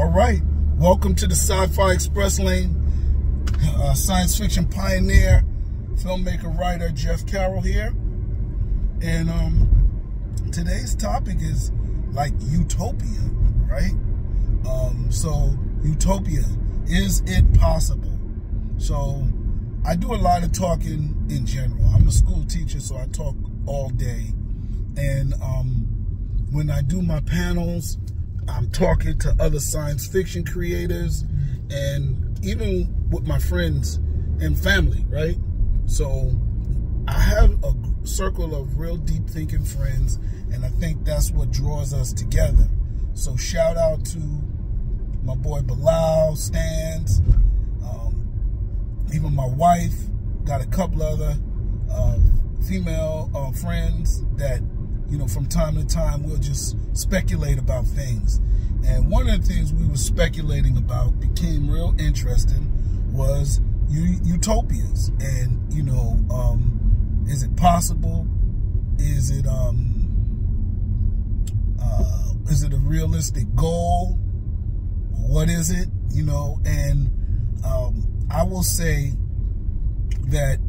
right, welcome to the Sci-Fi Express Lane. Science fiction pioneer, filmmaker, writer Jeff Carroll here. And today's topic is like utopia, right? So utopia, is it possible? So I do a lot of talking in general. I'm a school teacher, so I talk all day. And when I do my panels, I'm talking to other science fiction creators and even with my friends and family, right? So I have a circle of real deep thinking friends, and I think that's what draws us together. So shout out to my boy Bilal, Stans, even my wife, got a couple other female friends that, you know, from time to time we'll just speculate about things. And one of the things we were speculating about became real interesting was utopias. And, you know, is it possible? Is it a realistic goal? What is it? You know, and I will say that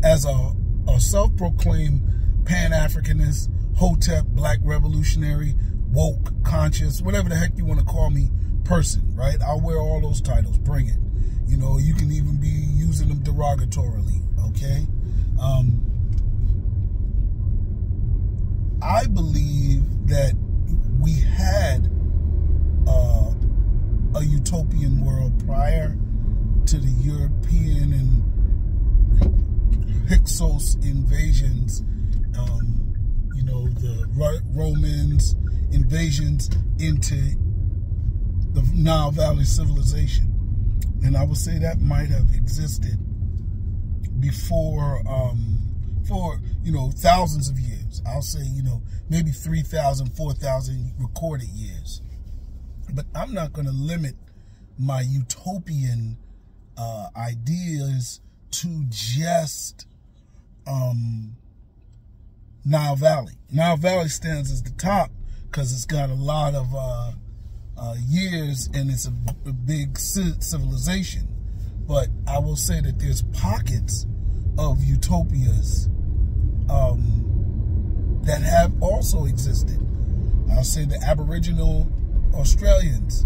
as a self-proclaimed Pan-Africanist, Hotep, Black revolutionary, woke, conscious, whatever the heck you want to call me, person, right? I'll wear all those titles. Bring it. You know, you can even be using them derogatorily, okay? I believe that we had a utopian world prior to the European and Hyksos invasions, you know, the Romans invasions into the Nile Valley civilization. And I would say that might have existed before, for, you know, thousands of years. I'll say, you know, maybe 3,000, 4,000 recorded years. But I'm not going to limit my utopian ideas to just Nile Valley. Nile Valley stands as the top because it's got a lot of years and it's a big civilization. But I will say that there's pockets of utopias that have also existed. I'll say the Aboriginal Australians,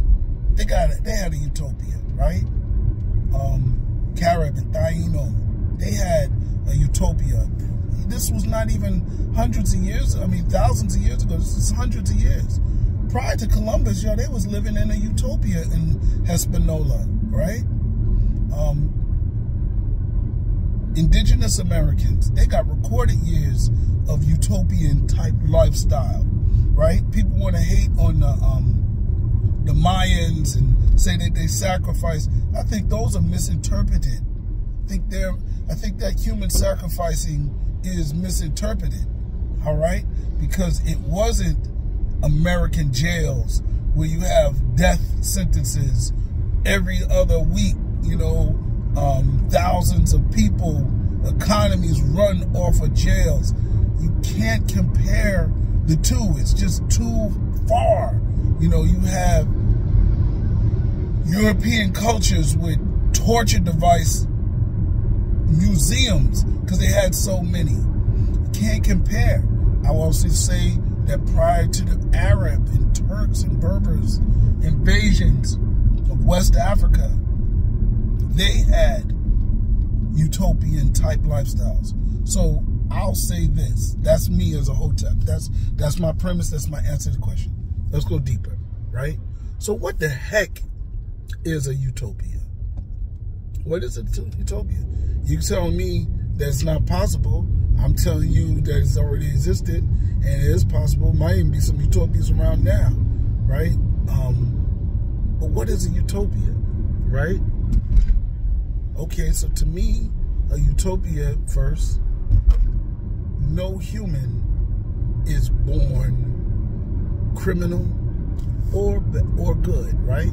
they had a utopia, right? Carib and Taino, they had a utopia. This was not even hundreds of years, I mean thousands of years ago. This is hundreds of years. Prior to Columbus, yo, they was living in a utopia in Hispaniola, right? Indigenous Americans, they got recorded years of utopian type lifestyle, right? People want to hate on the Mayans and say that they sacrifice. I think those are misinterpreted. I think that human sacrificing is misinterpreted, all right? Because it wasn't American jails where you have death sentences every other week, you know, thousands of people, economies run off of jails. You can't compare the two. It's just too far. You know, you have European cultures with torture device museums because they had so many. You can't compare. I will also say that prior to the Arab and Turks and Berbers invasions of West Africa, they had utopian type lifestyles. So I'll say this. That's me as a Hotep. That's my premise. That's my answer to the question. Let's go deeper, right? So what the heck is a utopia? What is a utopia? You telling me that's not possible. I'm telling you that it's already existed and it is possible. Might even be some utopias around now, right? But what is a utopia, right? Okay, so to me, a utopia first, no human is born criminal or good, right?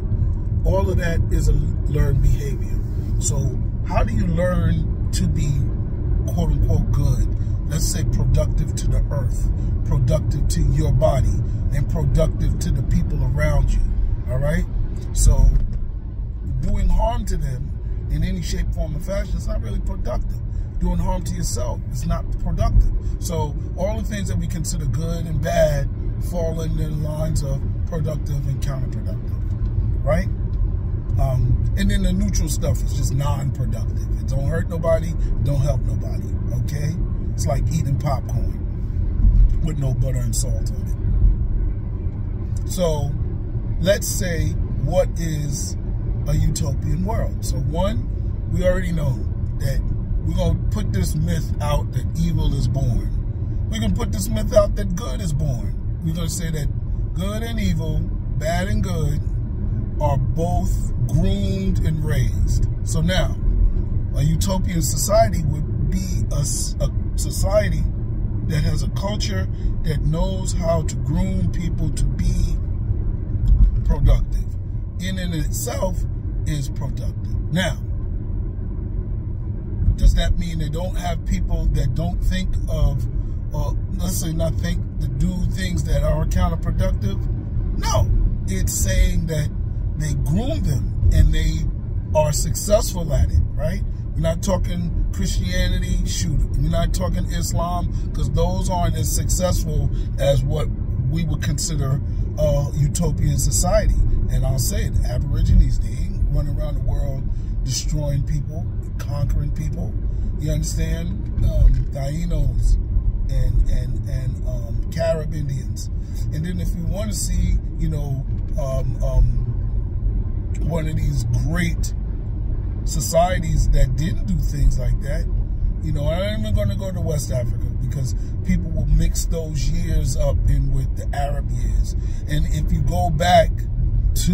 All of that is a learned behavior. So how do you learn to be quote unquote good? Let's say productive to the earth, productive to your body, and productive to the people around you, all right? So doing harm to them in any shape, form, or fashion is not really productive. Doing harm to yourself is not productive. So all the things that we consider good and bad fall in the lines of productive and counterproductive, right? And then the neutral stuff is just non-productive. It don't hurt nobody, it don't help nobody, okay? It's like eating popcorn with no butter and salt on it. So let's say, what is a utopian world? So one, we already know that we're going to put this myth out that evil is born. We're going to put this myth out that good is born. We're going to say that good and evil, bad and good, are both groomed and raised. So now, a utopian society would be a society that has a culture that knows how to groom people to be productive. In and itself is productive. Now, does that mean they don't have people that don't think of, or let's say not think to do things that are counterproductive? No, it's saying that they groom them and they are successful at it, right? We're not talking Christianity, shoot. We're not talking Islam, because those aren't as successful as what we would consider a utopian society. And I'll say it, Aborigines, they ain't running around the world destroying people, conquering people. You understand? Tainos and Carib Indians. And then if you want to see, you know, one of these great societies that didn't do things like that, you know, I'm not even going to go to West Africa, because people will mix those years up in with the Arab years. And if you go back to,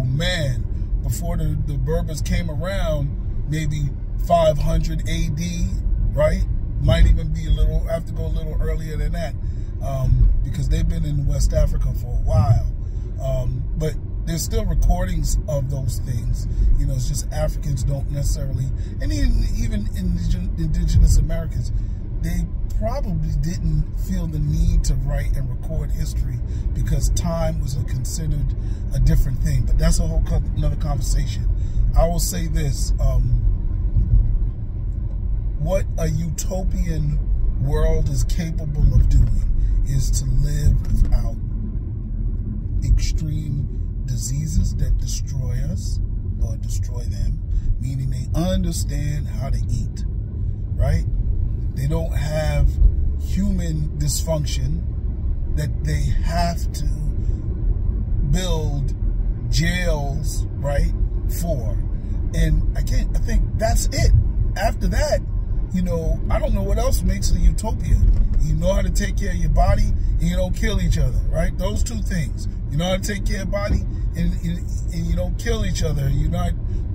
man, before the Berbers came around, maybe 500 AD, right? Might even be a little, have to go a little earlier than that, because they've been in West Africa for a while. But there's still recordings of those things. You know, it's just Africans don't necessarily, and even indigenous Americans, they probably didn't feel the need to write and record history because time was considered a different thing. But that's a whole another conversation. I will say this, what a utopian world is capable of doing is to live without extreme diseases that destroy us or destroy them, meaning they understand how to eat, right? They don't have human dysfunction that they have to build jails, right, for. And I think that's it. After that, you know, I don't know what else makes a utopia. You know how to take care of your body and you don't kill each other, right? Those two things. You know how to take care of your body and you don't kill each other. You're not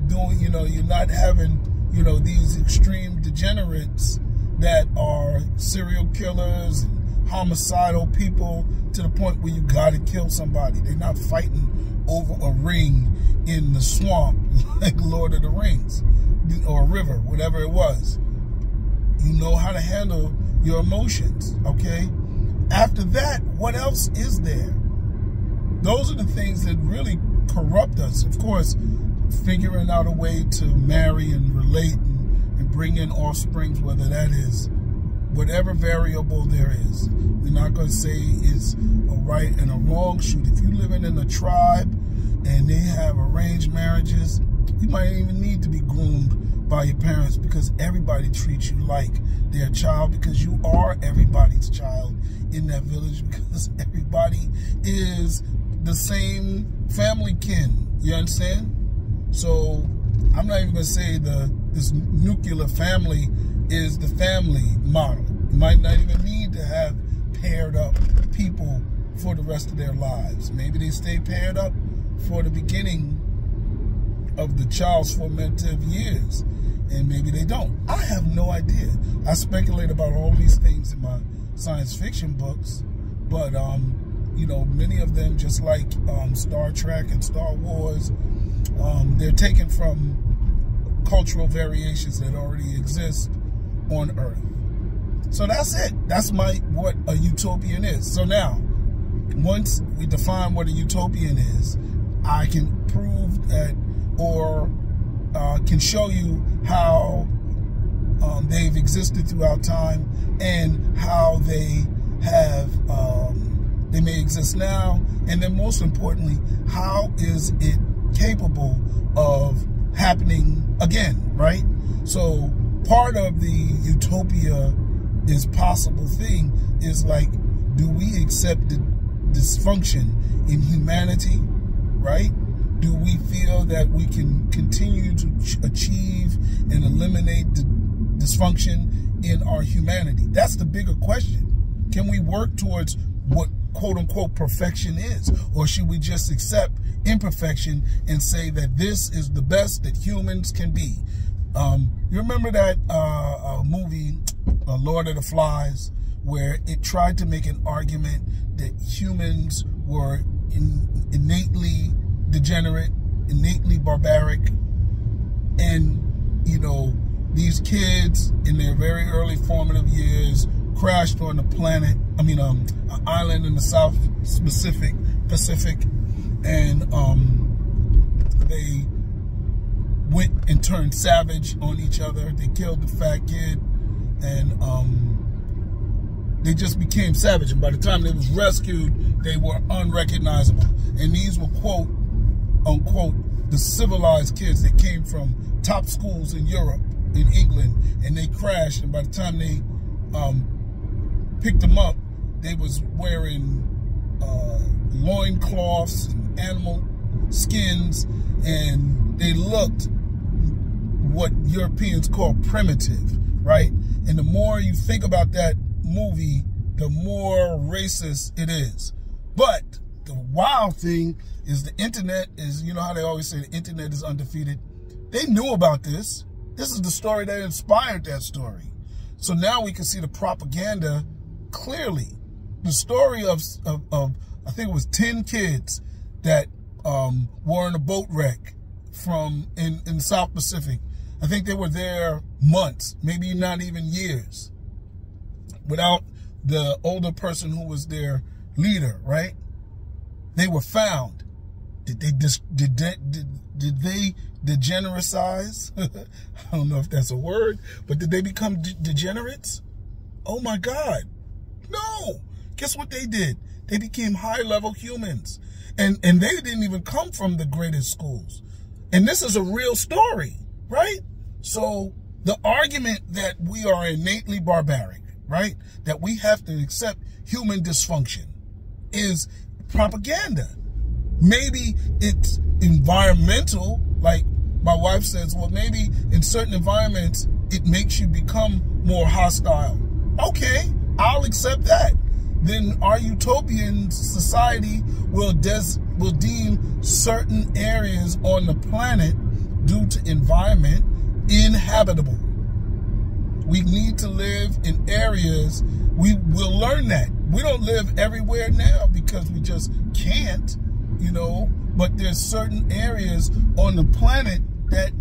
doing, you know, you're not having, you know, these extreme degenerates that are serial killers and homicidal people to the point where you gotta kill somebody. They're not fighting over a ring in the swamp like Lord of the Rings or a river, whatever it was. You know how to handle your emotions, okay? After that, what else is there? Those are the things that really corrupt us. Of course, figuring out a way to marry and relate and bring in offsprings, whether that is whatever variable there is. We're not going to say it's a right and a wrong. Shoot, if you're living in a tribe and they have arranged marriages, you might even need to be groomed by your parents, because everybody treats you like their child, because you are everybody's child in that village, because everybody is the same family kin. You understand? So I'm not even going to say this nuclear family is the family model. You might not even need to have paired up people for the rest of their lives. Maybe they stay paired up for the beginning of the child's formative years, and maybe they don't. I have no idea. I speculate about all these things in my science fiction books, but you know, many of them, just like Star Trek and Star Wars, they're taken from cultural variations that already exist on Earth. So that's it. That's what a utopian is. So now, once we define what a utopian is, I can prove that, or can show you how they've existed throughout time, and how they have, they may exist now, and then most importantly, how is it capable of happening again, right? So part of the utopia is possible thing is like, do we accept the dysfunction in humanity, right? Do we feel that we can continue to achieve and eliminate the dysfunction in our humanity? That's the bigger question. Can we work towards what quote unquote perfection is? Or should we just accept imperfection and say that this is the best that humans can be? You remember that movie, Lord of the Flies, where it tried to make an argument that humans were innately degenerate, innately barbaric, and, you know, these kids in their very early formative years crashed on a planet, an island in the South Pacific, and they went and turned savage on each other. They killed the fat kid, and they just became savage. And by the time they was rescued, they were unrecognizable. And these were, quote unquote, the civilized kids that came from top schools in Europe, in England, and they crashed. And by the time they picked them up, they was wearing loincloths and animal skins, and they looked what Europeans call primitive, right? And the more you think about that movie, the more racist it is. But the wild thing is the internet is, you know how they always say the internet is undefeated? They knew about this. This is the story that inspired that story. So now we can see the propaganda clearly. The story of I think it was 10 kids that were in a boat wreck in the South Pacific. I think they were there months, maybe not even years, without the older person who was their leader, right? They were found. Did they degenericize? I don't know if that's a word, but did they become degenerates? Oh my God. No. Guess what they did? They became high-level humans. And they didn't even come from the greatest schools. And this is a real story, right? So the argument that we are innately barbaric, right, that we have to accept human dysfunction is propaganda. Maybe it's environmental, like my wife says, well, maybe in certain environments, it makes you become more hostile. Okay, I'll accept that. Then our utopian society will deem certain areas on the planet due to environment inhabitable. We need to live in areas, we will learn that. We don't live everywhere now because we just can't, you know, but there's certain areas on the planet that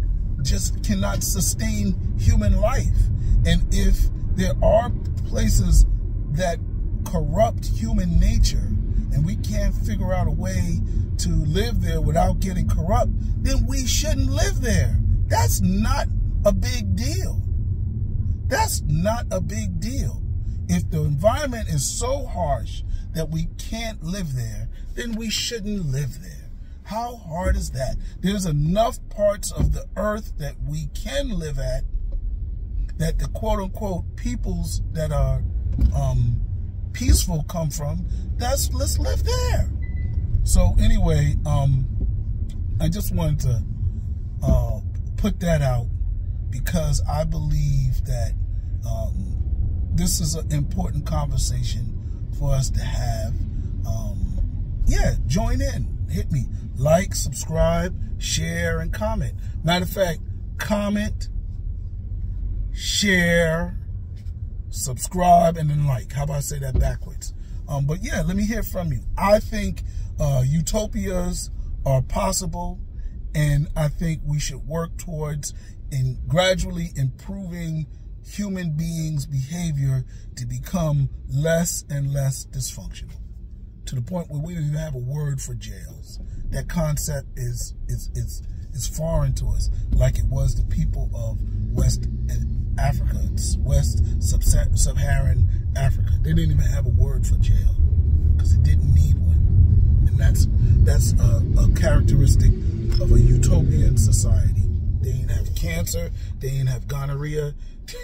just cannot sustain human life. And if there are places that corrupt human nature and we can't figure out a way to live there without getting corrupt, then we shouldn't live there. That's not a big deal. That's not a big deal. If the environment is so harsh that we can't live there, then we shouldn't live there. How hard is that? There's enough parts of the earth that we can live at, that the quote-unquote peoples that are peaceful come from. Let's live there. So anyway, I just wanted to put that out because I believe that this is an important conversation for us to have. Yeah, join in. Hit me. Like, subscribe, share, and comment. Matter of fact, comment, share, subscribe, and then like. How about I say that backwards? But yeah, let me hear from you. I think utopias are possible, and I think we should work towards gradually improving human beings' behavior to become less and less dysfunctional. to the point where we don't even have a word for jails. That concept is foreign to us, like it was the people of West Africa, West Sub-Saharan Africa. They didn't even have a word for jail because it didn't need one. And that's a characteristic of a utopian society. They didn't have cancer, they didn't have gonorrhea,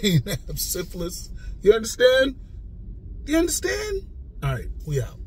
they didn't have syphilis. You understand? You understand? All right, we out.